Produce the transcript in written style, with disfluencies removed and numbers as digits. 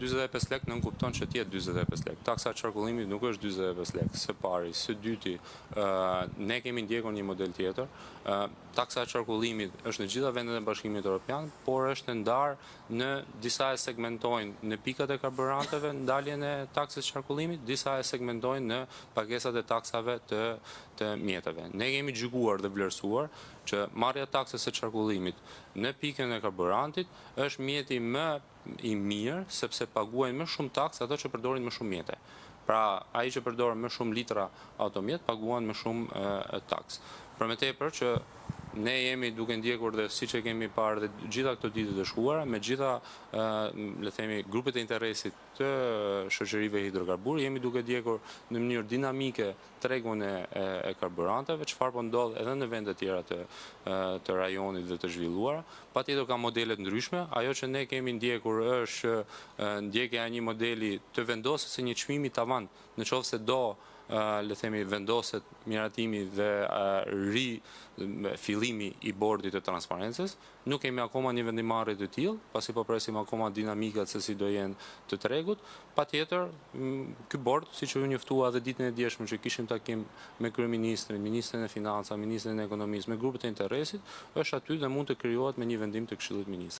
45 lek nuk kupton që tjetë 45 lek. Taksa qarkullimi nuk është 45 lek. Së pari, së dyti, ne kemi ndjekur një model tjetër. Taksa qarkullimit është në gjitha vendet e Bashkimit Evropian, por është ndarë në disa e segmentojnë në pikat e karburanteve ndaljen e taksës qarkullimit, disa e segmentojnë në pagesat e taksave të mjeteve. Ne kemi gjykuar dhe vlerësuar që marrja taksës së qarkullimit në pikën e karburantit është mjeti më i mirë, sepse paguajnë më shumë taks ato që përdorin më shumë mjete. Pra, ai që përdorin më shumë litra automjet paguan më shumë taks. Për më tepër që ne jemi duke ndjekur dhe siç e kemi parë dhe gjitha këto ditë të shkuara, me gjitha le themi grupet e interesit të shoqërive hidrokarbur, jemi duke ndjekur në mënyrë dinamike tregun e karburanteve, çfarë po ndodh edhe në vende tjera të rajonit dhe të zhvilluara. Patjetër ka modele të ndryshme. Ajo që ne kemi ndjekur është ndjekja e një modeli të vendosjes së një çmimi tavan, nëse do le themi vendoset miratimi dhe fillimi i bordit të transparencës. Nuk kemi akoma një vendimarrje të tillë, pasi po presim akoma dinamikat se si do jenë të tregut. Patjetër, ky bord, siç u njoftua edhe ditën e djeshme që kishim takim me kryeministrin, ministrin e financave, ministrin e ekonomisë, me grupet e interesit, është aty dhe mund të krijohet me një vendim të Këshillit të Ministrave.